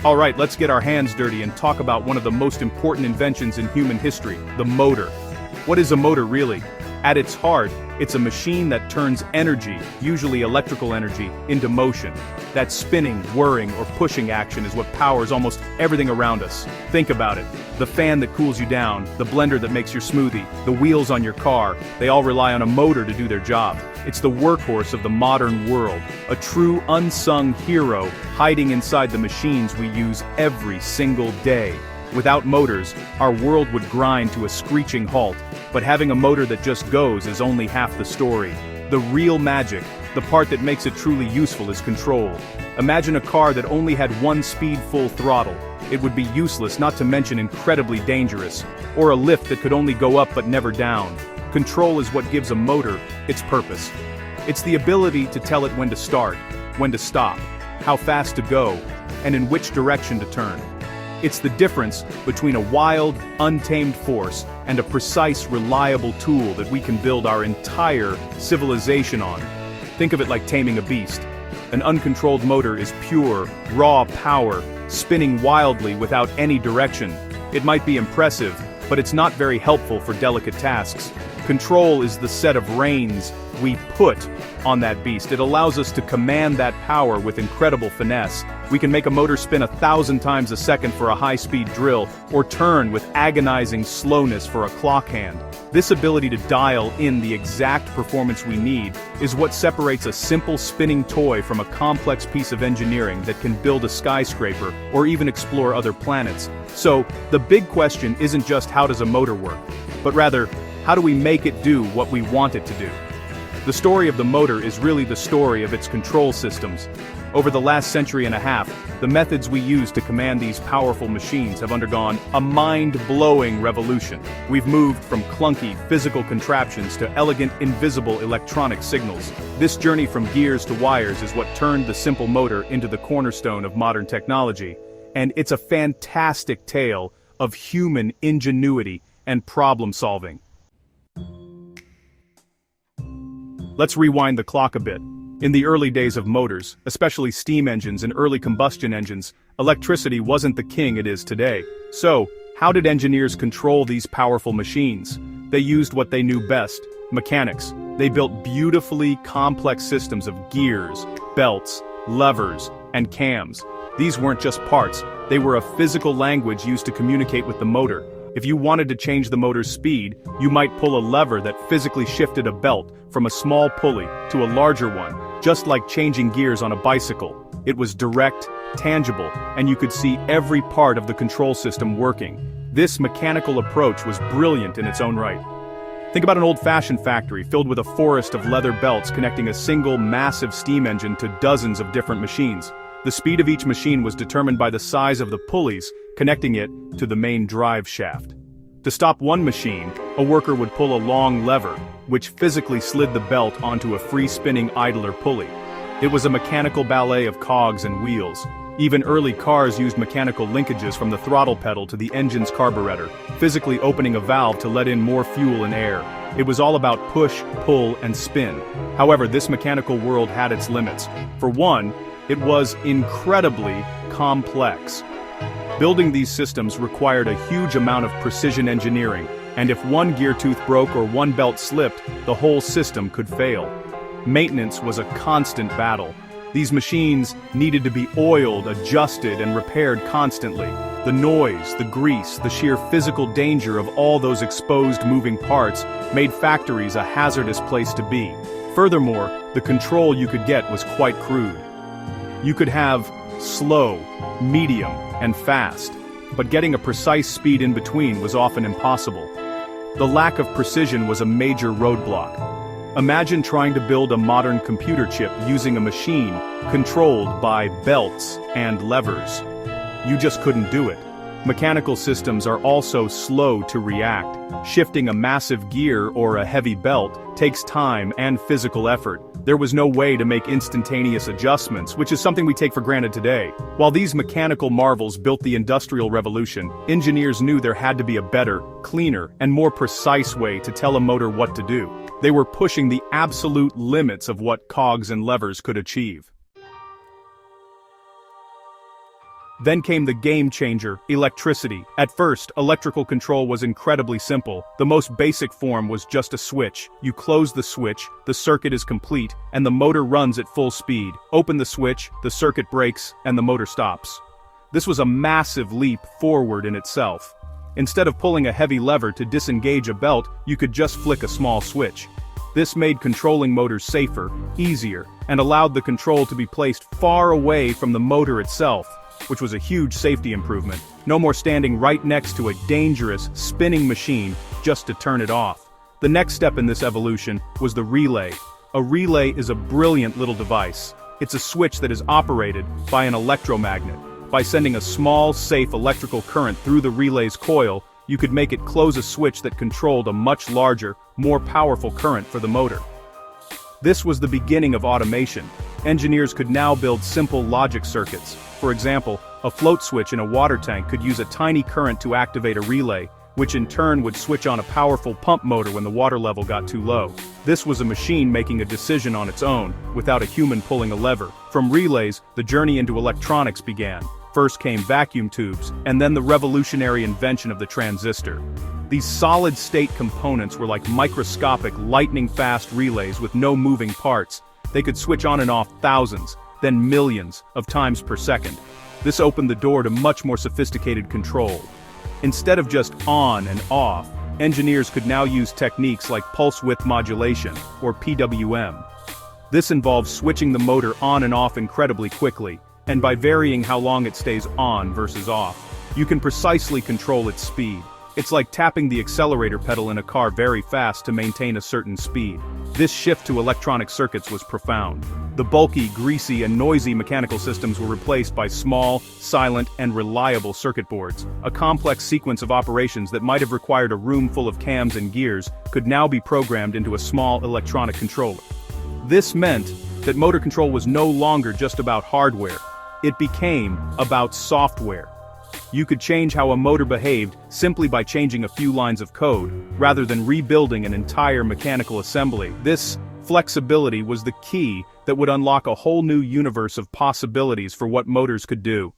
Alright, let's get our hands dirty and talk about one of the most important inventions in human history, the motor. What is a motor really? At its heart, it's a machine that turns energy, usually electrical energy, into motion. That spinning, whirring, or pushing action is what powers almost everything around us. Think about it. The fan that cools you down, the blender that makes your smoothie, the wheels on your car, they all rely on a motor to do their job. It's the workhorse of the modern world, a true unsung hero hiding inside the machines we use every single day. Without motors, our world would grind to a screeching halt, but having a motor that just goes is only half the story. The real magic, the part that makes it truly useful, is control. Imagine a car that only had one speed, full throttle. It would be useless, not to mention incredibly dangerous. Or a lift that could only go up but never down. Control is what gives a motor its purpose. It's the ability to tell it when to start, when to stop, how fast to go, and in which direction to turn. It's the difference between a wild, untamed force and a precise, reliable tool that we can build our entire civilization on. Think of it like taming a beast. An uncontrolled motor is pure, raw power, spinning wildly without any direction. It might be impressive, but it's not very helpful for delicate tasks. Control is the set of reins we put on that beast. It allows us to command that power with incredible finesse. We can make a motor spin 1,000 times a second for a high-speed drill, or turn with agonizing slowness for a clock hand. This ability to dial in the exact performance we need is what separates a simple spinning toy from a complex piece of engineering that can build a skyscraper or even explore other planets. So, the big question isn't just how does a motor work, but rather, how do we make it do what we want it to do? The story of the motor is really the story of its control systems. Over the last century and a half, the methods we use to command these powerful machines have undergone a mind-blowing revolution. We've moved from clunky, physical contraptions to elegant, invisible electronic signals. This journey from gears to wires is what turned the simple motor into the cornerstone of modern technology. And it's a fantastic tale of human ingenuity and problem-solving. Let's rewind the clock a bit. In the early days of motors, especially steam engines and early combustion engines, electricity wasn't the king it is today. So, how did engineers control these powerful machines? They used what they knew best: mechanics. They built beautifully complex systems of gears, belts, levers, and cams. These weren't just parts, they were a physical language used to communicate with the motor. If you wanted to change the motor's speed, you might pull a lever that physically shifted a belt from a small pulley to a larger one, just like changing gears on a bicycle. It was direct, tangible, and you could see every part of the control system working. This mechanical approach was brilliant in its own right. Think about an old-fashioned factory filled with a forest of leather belts connecting a single massive steam engine to dozens of different machines. The speed of each machine was determined by the size of the pulleys connecting it to the main drive shaft. To stop one machine, a worker would pull a long lever, which physically slid the belt onto a free-spinning idler pulley. It was a mechanical ballet of cogs and wheels. Even early cars used mechanical linkages from the throttle pedal to the engine's carburetor, physically opening a valve to let in more fuel and air. It was all about push, pull, and spin. However, this mechanical world had its limits. For one, it was incredibly complex. Building these systems required a huge amount of precision engineering, and if one gear tooth broke or one belt slipped, the whole system could fail. Maintenance was a constant battle. These machines needed to be oiled, adjusted, and repaired constantly. The noise, the grease, the sheer physical danger of all those exposed moving parts made factories a hazardous place to be. Furthermore, the control you could get was quite crude. You could have slow, medium, and fast, but getting a precise speed in between was often impossible. The lack of precision was a major roadblock. Imagine trying to build a modern computer chip using a machine controlled by belts and levers. You just couldn't do it. Mechanical systems are also slow to react. Shifting a massive gear or a heavy belt takes time and physical effort. There was no way to make instantaneous adjustments, which is something we take for granted today. While these mechanical marvels built the Industrial Revolution, engineers knew there had to be a better, cleaner, and more precise way to tell a motor what to do. They were pushing the absolute limits of what cogs and levers could achieve. Then came the game changer, electricity. At first, electrical control was incredibly simple. The most basic form was just a switch. You close the switch, the circuit is complete, and the motor runs at full speed. Open the switch, the circuit breaks, and the motor stops. This was a massive leap forward in itself. Instead of pulling a heavy lever to disengage a belt, you could just flick a small switch. This made controlling motors safer, easier, and allowed the control to be placed far away from the motor itself, which was a huge safety improvement. No more standing right next to a dangerous, spinning machine just to turn it off. The next step in this evolution was the relay. A relay is a brilliant little device. It's a switch that is operated by an electromagnet. By sending a small, safe electrical current through the relay's coil, you could make it close a switch that controlled a much larger, more powerful current for the motor. This was the beginning of automation. Engineers could now build simple logic circuits. For example, a float switch in a water tank could use a tiny current to activate a relay, which in turn would switch on a powerful pump motor when the water level got too low. This was a machine making a decision on its own, without a human pulling a lever. From relays, the journey into electronics began. First came vacuum tubes, and then the revolutionary invention of the transistor. These solid-state components were like microscopic, lightning-fast relays with no moving parts. They could switch on and off thousands, then millions, of times per second. This opened the door to much more sophisticated control. Instead of just on and off, engineers could now use techniques like pulse width modulation, or PWM. This involves switching the motor on and off incredibly quickly, and by varying how long it stays on versus off, you can precisely control its speed. It's like tapping the accelerator pedal in a car very fast to maintain a certain speed. This shift to electronic circuits was profound. The bulky, greasy, and noisy mechanical systems were replaced by small, silent, and reliable circuit boards. A complex sequence of operations that might have required a room full of cams and gears could now be programmed into a small electronic controller. This meant that motor control was no longer just about hardware. It became about software. You could change how a motor behaved simply by changing a few lines of code, rather than rebuilding an entire mechanical assembly. This flexibility was the key that would unlock a whole new universe of possibilities for what motors could do.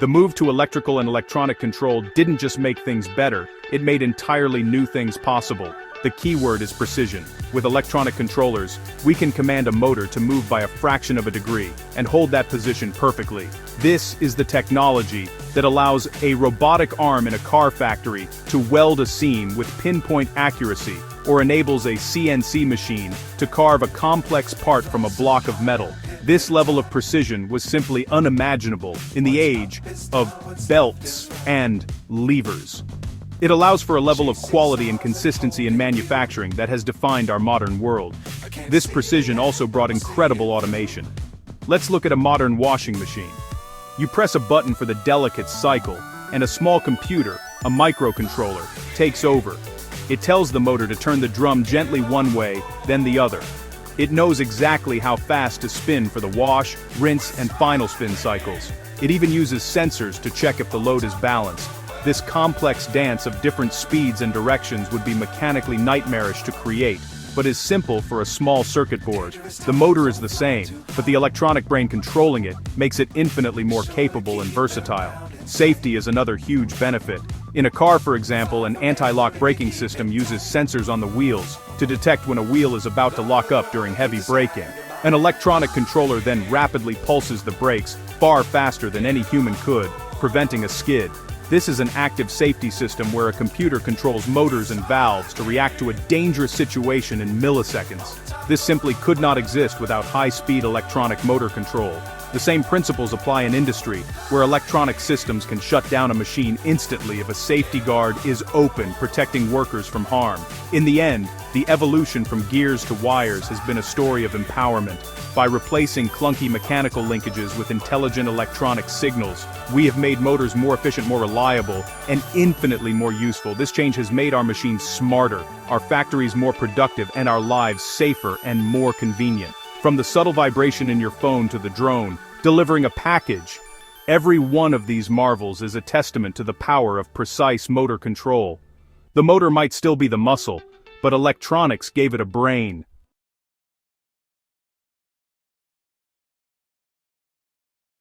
The move to electrical and electronic control didn't just make things better, it made entirely new things possible. The key word is precision. With electronic controllers, we can command a motor to move by a fraction of a degree, and hold that position perfectly. This is the technology that allows a robotic arm in a car factory to weld a seam with pinpoint accuracy, or enables a CNC machine to carve a complex part from a block of metal. This level of precision was simply unimaginable in the age of belts and levers. It allows for a level of quality and consistency in manufacturing that has defined our modern world. This precision also brought incredible automation. Let's look at a modern washing machine. You press a button for the delicate cycle, and a small computer, a microcontroller, takes over. It tells the motor to turn the drum gently one way, then the other. It knows exactly how fast to spin for the wash, rinse, and final spin cycles. It even uses sensors to check if the load is balanced. This complex dance of different speeds and directions would be mechanically nightmarish to create, but is simple for a small circuit board. The motor is the same, but the electronic brain controlling it makes it infinitely more capable and versatile. Safety is another huge benefit. In a car, for example, an anti-lock braking system uses sensors on the wheels to detect when a wheel is about to lock up during heavy braking. An electronic controller then rapidly pulses the brakes far faster than any human could, preventing a skid. This is an active safety system where a computer controls motors and valves to react to a dangerous situation in milliseconds. This simply could not exist without high-speed electronic motor control. The same principles apply in industry, where electronic systems can shut down a machine instantly if a safety guard is open, protecting workers from harm. In the end, the evolution from gears to wires has been a story of empowerment. By replacing clunky mechanical linkages with intelligent electronic signals, we have made motors more efficient, more reliable, and infinitely more useful. This change has made our machines smarter, our factories more productive, and our lives safer and more convenient. From the subtle vibration in your phone to the drone, delivering a package, every one of these marvels is a testament to the power of precise motor control. The motor might still be the muscle, but electronics gave it a brain.